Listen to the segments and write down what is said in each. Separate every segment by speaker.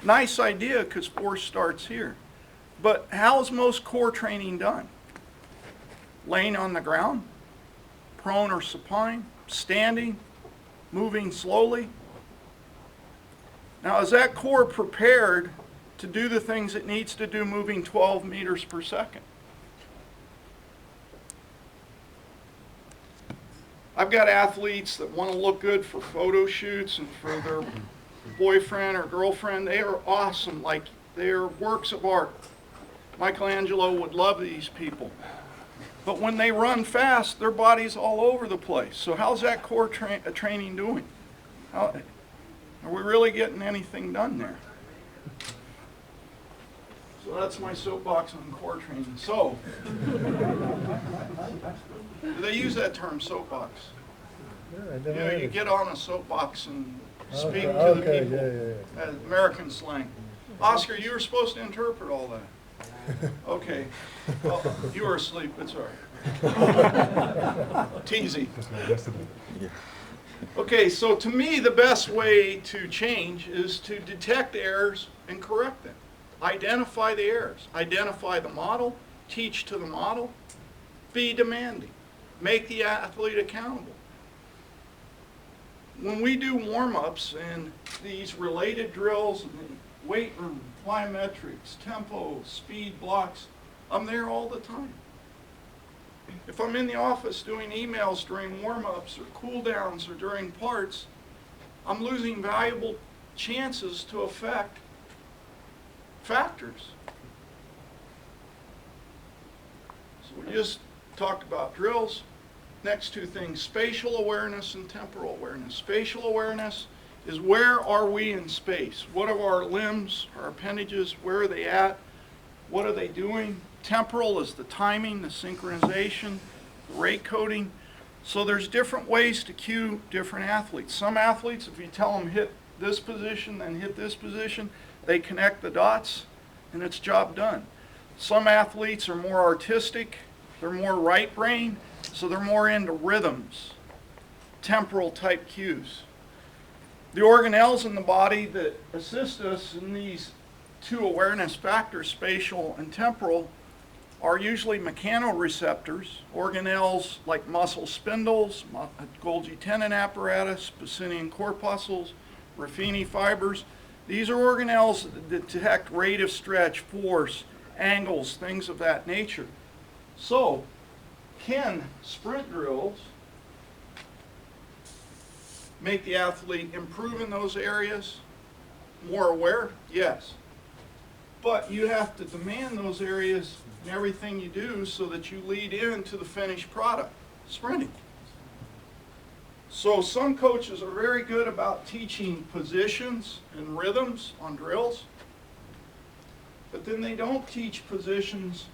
Speaker 1: Nice idea, because force starts here. But how's most core training done? Laying on the ground, prone or supine, standing, moving slowly. Now, is that core prepared to do the things it needs to do moving 12 meters per second? I've got athletes that want to look good for photo shoots and for their boyfriend or girlfriend. They are awesome, like they're works of art. Michelangelo would love these people. But when they run fast, their body's all over the place. So how's that core training doing? Are we really getting anything done there? So that's my soapbox on core training. So, do they use that term, soapbox? Yeah, you get on a soapbox and speak to the people. Yeah. American slang. Oscar, you were supposed to interpret all that. Okay. Well, you were asleep. It's all right. Teasy. Okay, so to me, the best way to change is to detect errors and correct them. Identify the errors. Identify the model. Teach to the model. Be demanding. Make the athlete accountable. When we do warm-ups and these related drills, and weight room, plyometrics, tempo, speed blocks, I'm there all the time. If I'm in the office doing emails during warm-ups or cool-downs or during parts, I'm losing valuable chances to affect factors. So we just talked about drills. Next two things, spatial awareness and temporal awareness. Spatial awareness is where are we in space? What are our limbs, our appendages, where are they at? What are they doing? Temporal is the timing, the synchronization, the rate coding. So there's different ways to cue different athletes. Some athletes, if you tell them hit this position, then hit this position, they connect the dots and it's job done. Some athletes are more artistic, they're more right brain, so they're more into rhythms, temporal type cues. The organelles in the body that assist us in these two awareness factors, spatial and temporal, are usually mechanoreceptors, organelles like muscle spindles, Golgi tendon apparatus, Pacinian corpuscles, Ruffini fibers. These are organelles that detect rate of stretch, force, angles, things of that nature. So, can sprint drills make the athlete improve in those areas? More aware? Yes. But you have to demand those areas in everything you do so that you lead into the finished product, sprinting. So some coaches are very good about teaching positions and rhythms on drills, but then they don't teach positions,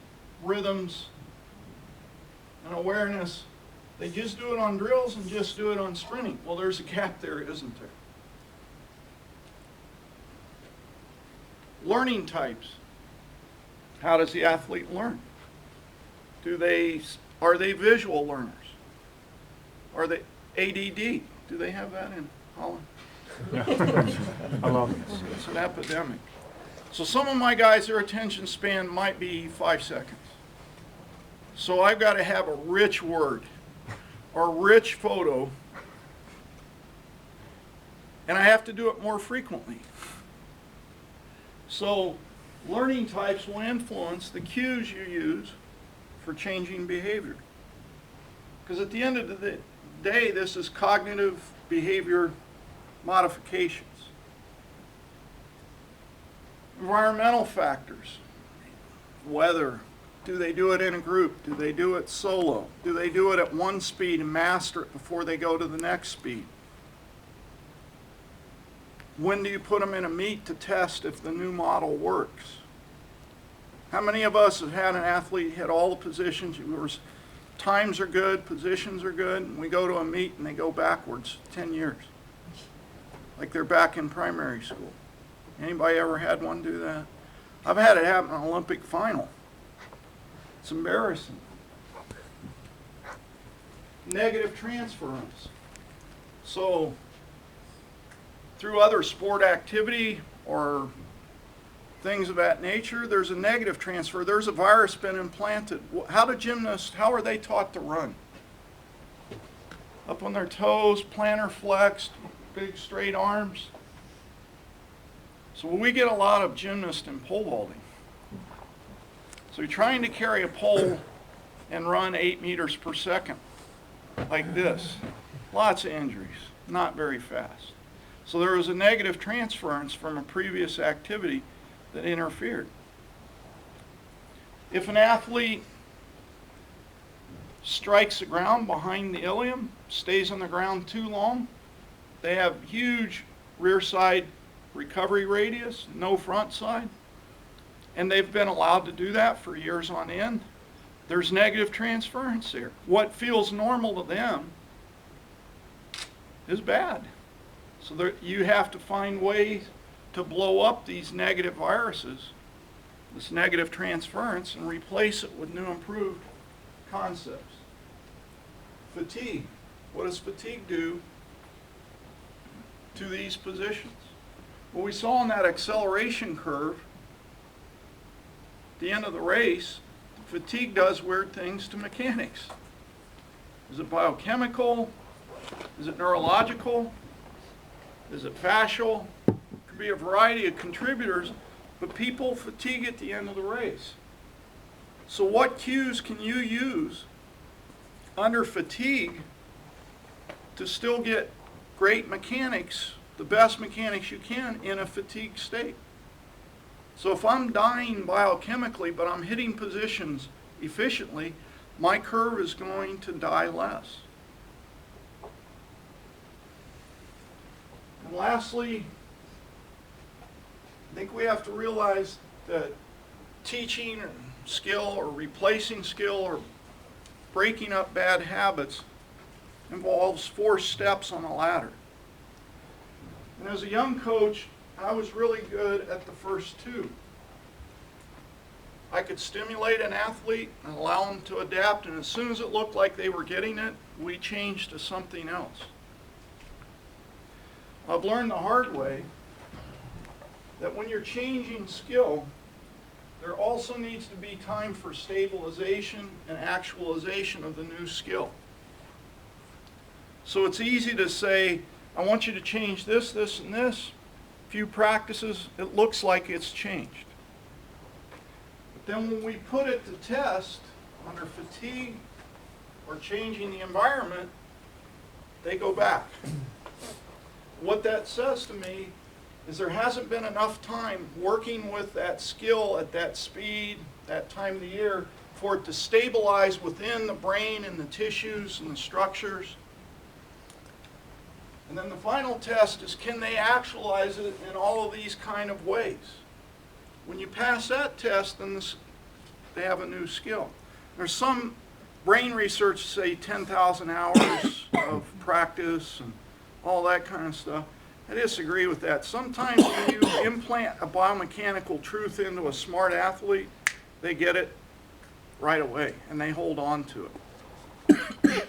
Speaker 1: rhythms, and awareness. They just do it on drills and just do it on sprinting. Well, there's a gap there, isn't there? Learning types. How does the athlete learn? Are they visual learners? Are they ADD? Do they have that in Holland? It's an epidemic. So some of my guys, their attention span might be 5 seconds. So I've got to have a rich word or rich photo, and I have to do it more frequently. So learning types will influence the cues you use for changing behavior. Because at the end of the day, this is cognitive behavior modifications. Environmental factors, weather. Do they do it in a group? Do they do it solo? Do they do it at one speed and master it before they go to the next speed? When do you put them in a meet to test if the new model works? How many of us have had an athlete hit all the positions? Times are good, positions are good, and we go to a meet and they go backwards 10 years. Like they're back in primary school. Anybody ever had one do that? I've had it happen in an Olympic final. It's embarrassing. Negative transference. So, through other sport activity or things of that nature. There's a negative transfer. There's a virus been implanted. How are they taught to run? Up on their toes, plantar flexed, big straight arms. So we get a lot of gymnasts in pole vaulting. So you're trying to carry a pole and run 8 meters per second like this. Lots of injuries, not very fast. So there was a negative transference from a previous activity that interfered. If an athlete strikes the ground behind the ilium, stays on the ground too long, they have huge rear side recovery radius, no front side, and they've been allowed to do that for years on end. There's negative transference there. What feels normal to them is bad. So you have to find ways to blow up these negative viruses, this negative transference, and replace it with new improved concepts. Fatigue. What does fatigue do to these positions? Well, we saw in that acceleration curve, at the end of the race, fatigue does weird things to mechanics. Is it biochemical? Is it neurological? Is it fascial? It could be a variety of contributors, but people fatigue at the end of the race. So what cues can you use under fatigue to still get great mechanics, the best mechanics you can in a fatigued state? So if I'm dying biochemically, but I'm hitting positions efficiently, my curve is going to die less. And lastly, I think we have to realize that teaching skill or replacing skill or breaking up bad habits involves 4 steps on a ladder. And as a young coach, I was really good at the first 2. I could stimulate an athlete and allow them to adapt, and as soon as it looked like they were getting it, we changed to something else. I've learned the hard way that when you're changing skill, there also needs to be time for stabilization and actualization of the new skill. So it's easy to say, I want you to change this, this, and this. Few practices, it looks like it's changed. But then when we put it to test under fatigue or changing the environment, they go back. What that says to me is there hasn't been enough time working with that skill at that speed, that time of the year, for it to stabilize within the brain and the tissues and the structures. And then the final test is, can they actualize it in all of these kind of ways? When you pass that test, then they have a new skill. There's some brain research, say 10,000 hours of practice and all that kind of stuff. I disagree with that. Sometimes when you implant a biomechanical truth into a smart athlete, they get it right away and they hold on to it.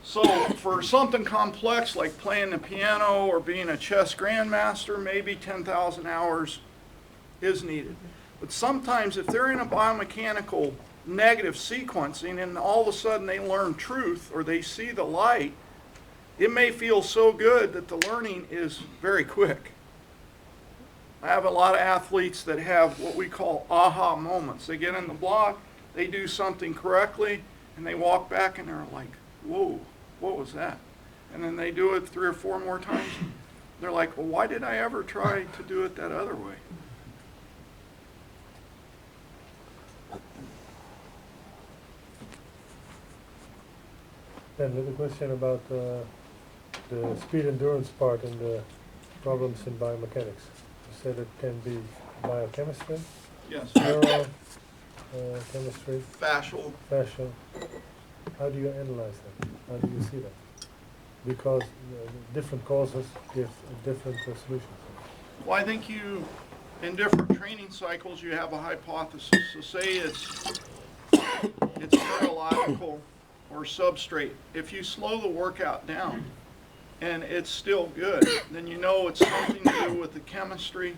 Speaker 1: So for something complex like playing the piano or being a chess grandmaster, maybe 10,000 hours is needed. But sometimes if they're in a biomechanical negative sequencing and all of a sudden they learn truth or they see the light, it may feel so good that the learning is very quick. I have a lot of athletes that have what we call aha moments. They get in the block, they do something correctly, and they walk back and they're like, whoa, what was that? And then they do it 3 or 4 more times. They're like, well, why did I ever try to do it that other way?
Speaker 2: And the question about the speed endurance part and the problems in biomechanics. You said it can be biochemistry,
Speaker 1: Yes.
Speaker 2: neuro chemistry,
Speaker 1: Fascial.
Speaker 2: fascial. How do you analyze that? How do you see that? Because different causes give different solutions.
Speaker 1: Well, I think in different training cycles, you have a hypothesis. So say it's neurological or substrate. If you slow the workout down and it's still good, then you know it's something to do with the chemistry